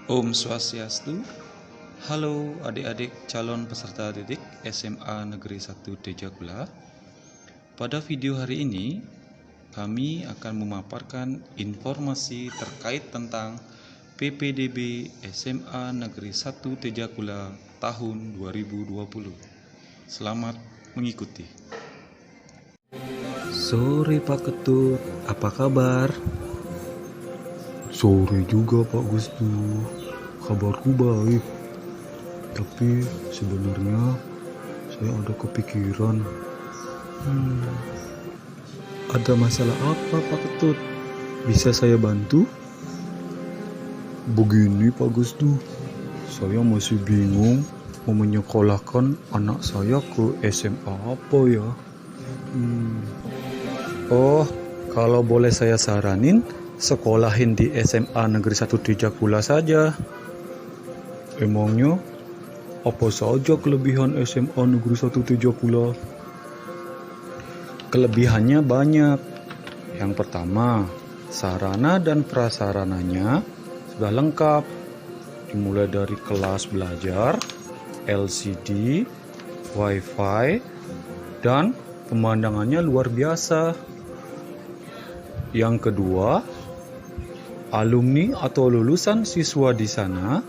Om Swastiastu. Halo adik-adik calon peserta didik SMA Negeri 1 Tejagula. Pada video hari ini, kami akan memaparkan informasi terkait tentang PPDB SMA Negeri 1 Tejagula tahun 2020. Selamat mengikuti. Sore Pak Ketut, apa kabar? Sore juga Pak Gustu, kabarku baik. Tapi sebenarnya saya ada kepikiran. Ada masalah apa Pak Ketut? Bisa saya bantu? Begini Pak Gustu, saya masih bingung mau menyekolahkan anak saya ke SMA apa ya. Oh, kalau boleh saya saranin, sekolahin di SMA Negeri 1 Tejagula saja. Emangnya apa saja kelebihan SMA Negeri 1 Tejagula? Kelebihannya banyak. Yang pertama, sarana dan prasarananya sudah lengkap. Dimulai dari kelas belajar, LCD, WiFi, dan pemandangannya luar biasa. Yang kedua, alumni atau lulusan siswa di sana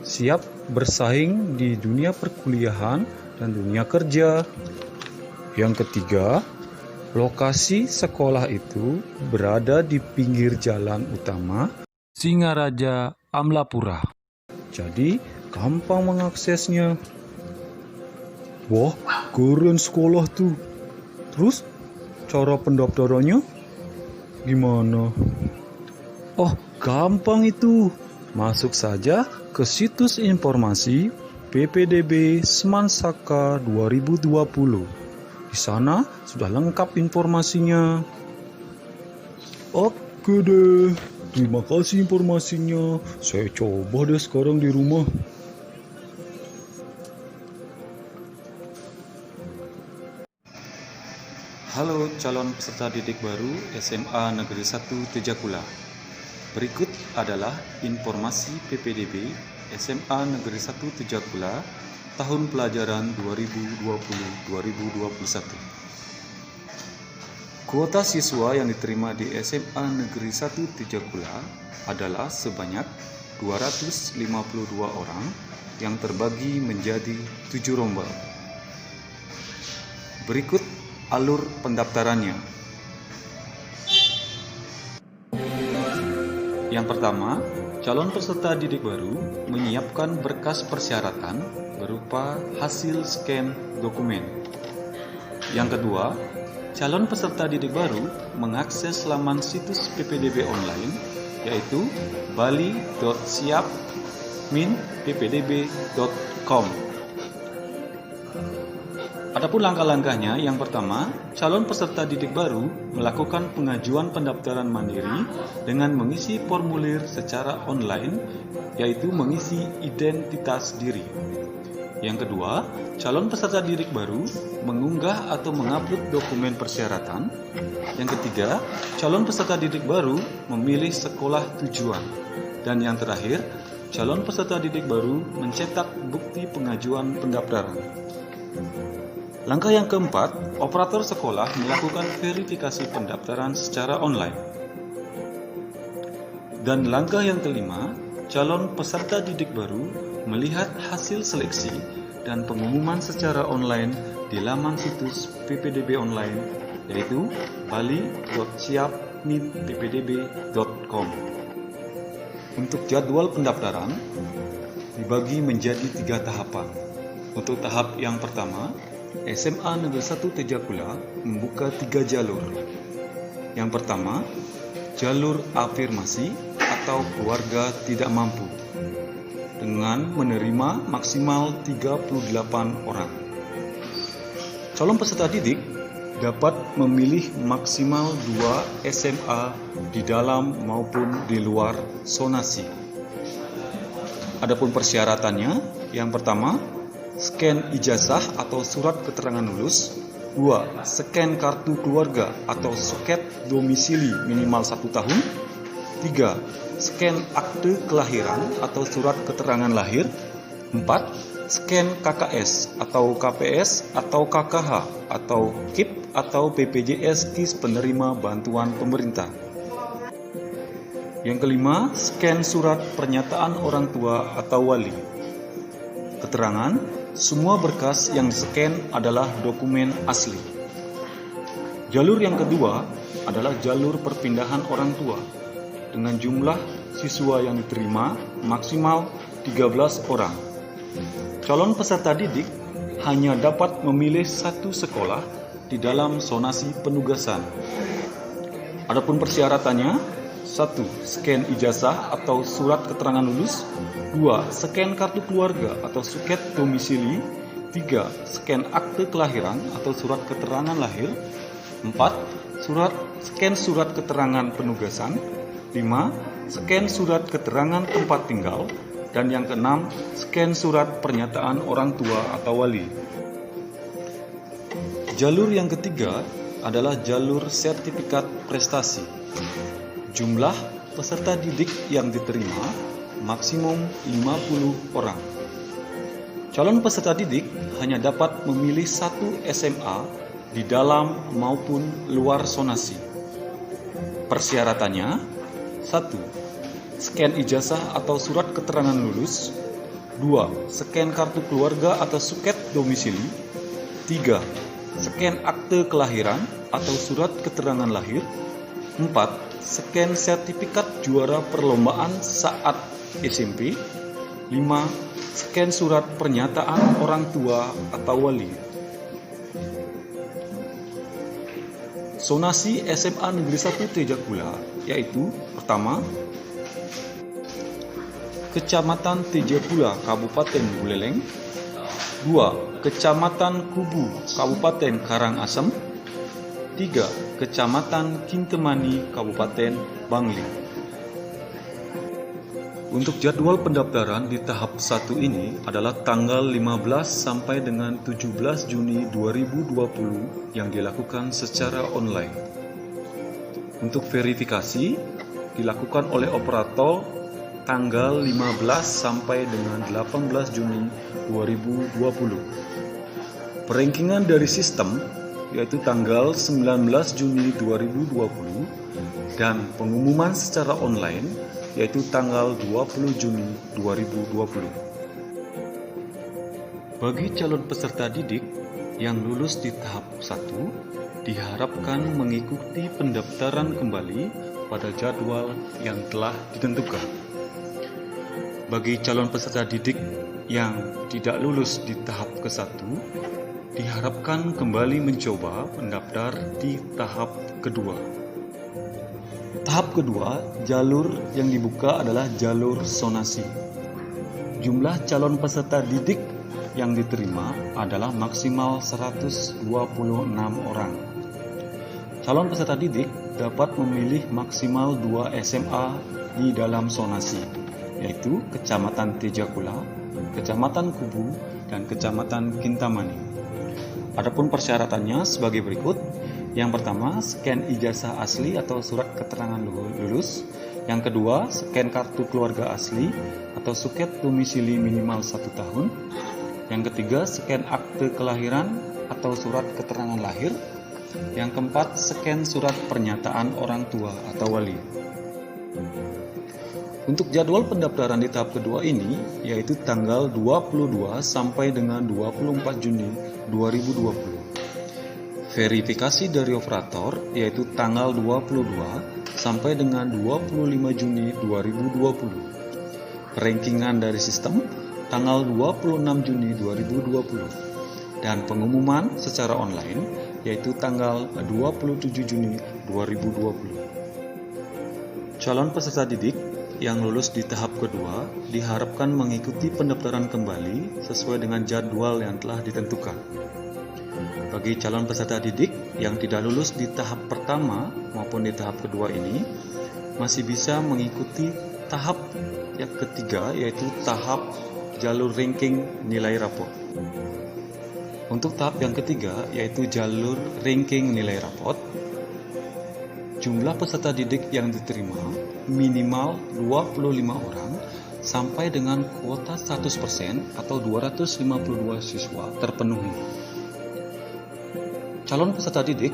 siap bersaing di dunia perkuliahan dan dunia kerja. Yang ketiga, lokasi sekolah itu berada di pinggir jalan utama Singaraja Amlapura. Jadi, gampang mengaksesnya. Wah, keren sekolah tuh. Terus, cara pendaftarannya gimana? Oh, gampang itu. Masuk saja ke situs informasi PPDB Semansaka 2020. Di sana sudah lengkap informasinya. Oke deh, terima kasih informasinya. Saya coba deh sekarang di rumah. Halo calon peserta didik baru SMA Negeri 1 Tejagula. Berikut adalah informasi PPDB SMA Negeri 1 Tejagula tahun pelajaran 2020-2021. Kuota siswa yang diterima di SMA Negeri 1 Tejagula adalah sebanyak 252 orang yang terbagi menjadi 7 rombel. Berikut alur pendaftarannya. Yang pertama, calon peserta didik baru menyiapkan berkas persyaratan berupa hasil scan dokumen. Yang kedua, calon peserta didik baru mengakses laman situs PPDB online yaitu bali.siap-ppdb.com. Adapun langkah-langkahnya, yang pertama, calon peserta didik baru melakukan pengajuan pendaftaran mandiri dengan mengisi formulir secara online, yaitu mengisi identitas diri. Yang kedua, calon peserta didik baru mengunggah atau mengupload dokumen persyaratan. Yang ketiga, calon peserta didik baru memilih sekolah tujuan. Dan yang terakhir, calon peserta didik baru mencetak bukti pengajuan pendaftaran. Langkah yang keempat, operator sekolah melakukan verifikasi pendaftaran secara online. Dan langkah yang kelima, calon peserta didik baru melihat hasil seleksi dan pengumuman secara online di laman situs PPDB online yaitu bali.siap-ppdb.com. Untuk jadwal pendaftaran dibagi menjadi 3 tahapan. Untuk tahap yang pertama, SMA Negeri 1 Tejagula membuka 3 jalur. Yang pertama, jalur afirmasi atau keluarga tidak mampu dengan menerima maksimal 38 orang. Calon peserta didik dapat memilih maksimal 2 SMA di dalam maupun di luar zonasi. Adapun persyaratannya, yang pertama, scan ijazah atau surat keterangan lulus. 2. Scan kartu keluarga atau suket domisili minimal 1 tahun. 3. Scan akte kelahiran atau surat keterangan lahir. 4. Scan KKS atau KPS atau KKH atau KIP atau BPJS KIS penerima bantuan pemerintah. Yang kelima, scan surat pernyataan orang tua atau wali. Keterangan, semua berkas yang di-scan adalah dokumen asli. Jalur yang kedua adalah jalur perpindahan orang tua dengan jumlah siswa yang diterima maksimal 13 orang. Calon peserta didik hanya dapat memilih satu sekolah di dalam zonasi penugasan. Adapun persyaratannya: 1. Scan ijazah atau surat keterangan lulus. 2. Scan kartu keluarga atau suket domisili. 3. Scan akte kelahiran atau surat keterangan lahir. 4. Scan surat keterangan penugasan. 5. Scan surat keterangan tempat tinggal. Dan yang keenam, scan surat pernyataan orang tua atau wali. Jalur yang ketiga adalah jalur sertifikat prestasi. Jumlah peserta didik yang diterima maksimum 50 orang. Calon peserta didik hanya dapat memilih satu SMA di dalam maupun luar zonasi. Persyaratannya: 1. Scan ijazah atau surat keterangan lulus. 2. Scan kartu keluarga atau suket domisili. 3. Scan akte kelahiran atau surat keterangan lahir. 4. Scan sertifikat juara perlombaan saat SMP. 5. Scan surat pernyataan orang tua atau wali. Zonasi SMA Negeri 1 Tejakula yaitu: pertama, Kecamatan Tejakula Kabupaten Buleleng. 2. Kecamatan Kubu Kabupaten Karangasem. 3. Kecamatan Kintemani Kabupaten Bangli. Untuk jadwal pendaftaran di tahap 1 ini adalah tanggal 15 sampai dengan 17 Juni 2020 yang dilakukan secara online. Untuk verifikasi dilakukan oleh operator tanggal 15 sampai dengan 18 Juni 2020. Perankingan dari sistem yaitu tanggal 19 Juni 2020 dan pengumuman secara online yaitu tanggal 20 Juni 2020. Bagi calon peserta didik yang lulus di tahap 1 diharapkan mengikuti pendaftaran kembali pada jadwal yang telah ditentukan. Bagi calon peserta didik yang tidak lulus di tahap ke-1, diharapkan kembali mencoba mendaftar di tahap kedua. Tahap kedua, jalur yang dibuka adalah jalur zonasi. Jumlah calon peserta didik yang diterima adalah maksimal 126 orang. Calon peserta didik dapat memilih maksimal 2 SMA di dalam zonasi, yaitu Kecamatan Tejakula, Kecamatan Kubu, dan Kecamatan Kintamani. Adapun persyaratannya sebagai berikut. Yang pertama, scan ijazah asli atau surat keterangan lulus. Yang kedua, scan kartu keluarga asli atau suket domisili minimal 1 tahun. Yang ketiga, scan akte kelahiran atau surat keterangan lahir. Yang keempat, scan surat pernyataan orang tua atau wali. Untuk jadwal pendaftaran di tahap kedua ini yaitu tanggal 22 sampai dengan 24 Juni 2020. Verifikasi dari operator yaitu tanggal 22 sampai dengan 25 Juni 2020. Rankingan dari sistem tanggal 26 Juni 2020 dan pengumuman secara online yaitu tanggal 27 Juni 2020. Calon peserta didik yang lulus di tahap kedua diharapkan mengikuti pendaftaran kembali sesuai dengan jadwal yang telah ditentukan. Bagi calon peserta didik yang tidak lulus di tahap pertama maupun di tahap kedua ini masih bisa mengikuti tahap yang ketiga yaitu tahap jalur ranking nilai rapor. Untuk tahap yang ketiga yaitu jalur ranking nilai rapor, jumlah peserta didik yang diterima minimal 25 orang sampai dengan kuota 100% atau 252 siswa terpenuhi. Calon peserta didik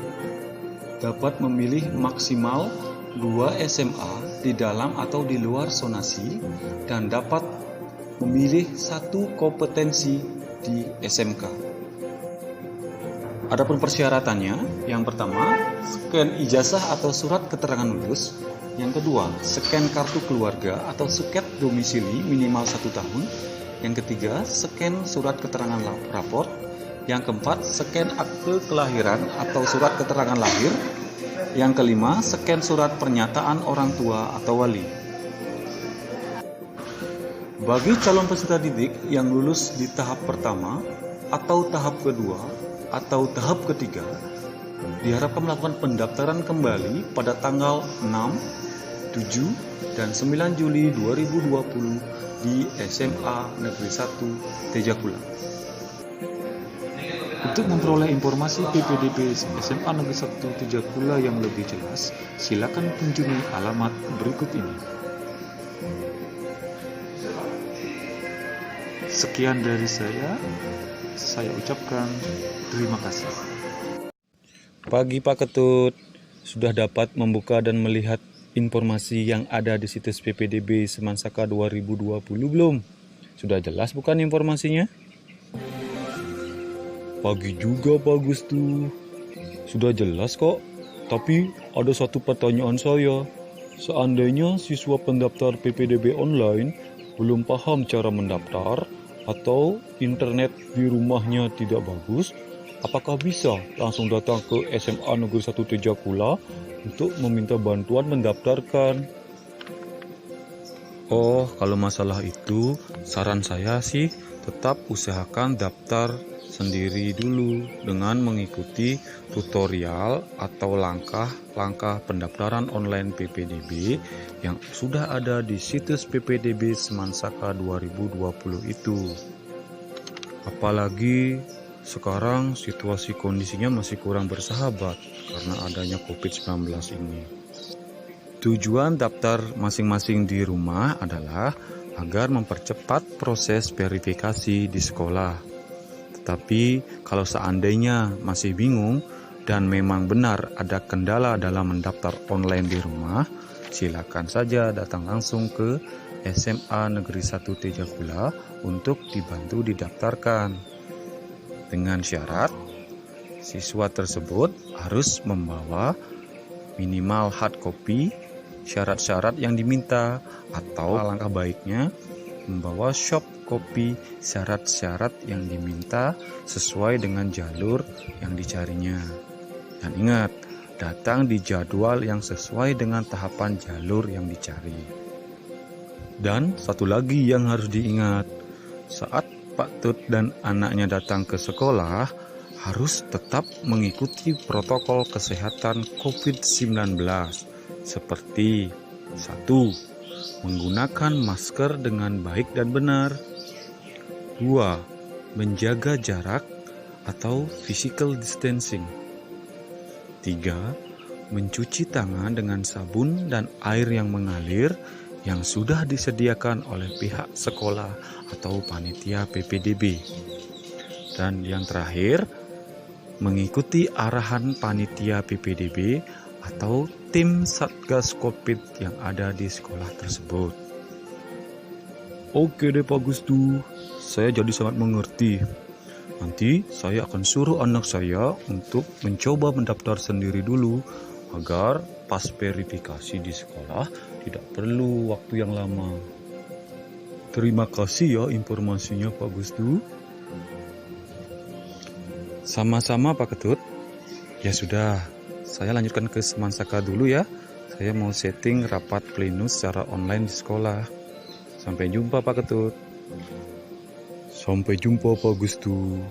dapat memilih maksimal 2 SMA di dalam atau di luar zonasi dan dapat memilih 1 kompetensi di SMK. Adapun persyaratannya, yang pertama, scan ijazah atau surat keterangan lulus. Yang kedua, scan kartu keluarga atau suket domisili minimal 1 tahun. Yang ketiga, scan surat keterangan raport. Yang keempat, scan akte kelahiran atau surat keterangan lahir. Yang kelima, scan surat pernyataan orang tua atau wali. Bagi calon peserta didik yang lulus di tahap pertama atau tahap kedua atau tahap ketiga, diharapkan melakukan pendaftaran kembali pada tanggal 6, 7, dan 9 Juli 2020 di SMA Negeri 1 Tejakula. Untuk memperoleh informasi PPDB SMA Negeri 1 Tejakula yang lebih jelas, silakan kunjungi alamat berikut ini. Sekian dari saya ucapkan terima kasih. Pagi Pak Ketut, sudah dapat membuka dan melihat informasi yang ada di situs PPDB Semansaka 2020 belum? Sudah jelas bukan informasinya? Pagi juga Pak Gustu. Sudah jelas kok, tapi ada satu pertanyaan saya. Seandainya siswa pendaftar PPDB online belum paham cara mendaftar atau internet di rumahnya tidak bagus, apakah bisa langsung datang ke SMA Negeri 1 Tejakula untuk meminta bantuan mendaftarkan? Oh, kalau masalah itu, saran saya sih tetap usahakan daftar sendiri dulu dengan mengikuti tutorial atau langkah-langkah pendaftaran online PPDB yang sudah ada di situs PPDB Semansaka 2020 itu. Apalagi sekarang situasi kondisinya masih kurang bersahabat karena adanya COVID-19 ini. Tujuan daftar masing-masing di rumah adalah agar mempercepat proses verifikasi di sekolah. Tetapi kalau seandainya masih bingung dan memang benar ada kendala dalam mendaftar online di rumah, silakan saja datang langsung ke SMA Negeri 1 Tejakula untuk dibantu didaftarkan. Dengan syarat, siswa tersebut harus membawa minimal hard copy syarat-syarat yang diminta, atau alangkah baiknya membawa soft copy syarat-syarat yang diminta sesuai dengan jalur yang dicarinya. Dan ingat, datang di jadwal yang sesuai dengan tahapan jalur yang dicari. Dan satu lagi yang harus diingat, saat Pak Tut dan anaknya datang ke sekolah, harus tetap mengikuti protokol kesehatan COVID-19 seperti 1. Menggunakan masker dengan baik dan benar. 2. Menjaga jarak atau physical distancing. 3. Mencuci tangan dengan sabun dan air yang mengalir yang sudah disediakan oleh pihak sekolah atau panitia PPDB. Dan yang terakhir, mengikuti arahan panitia PPDB atau tim Satgas COVID yang ada di sekolah tersebut. Oke deh Pak Gustu, saya jadi sangat mengerti. Nanti saya akan suruh anak saya untuk mencoba mendaftar sendiri dulu agar pas verifikasi di sekolah tidak perlu waktu yang lama. Terima kasih ya informasinya Pak Gustu. Sama-sama Pak Ketut. Ya sudah, saya lanjutkan ke Semansaka dulu ya. Saya mau setting rapat plenus secara online di sekolah. Sampai jumpa Pak Ketut. Sampai jumpa Pak Gustu.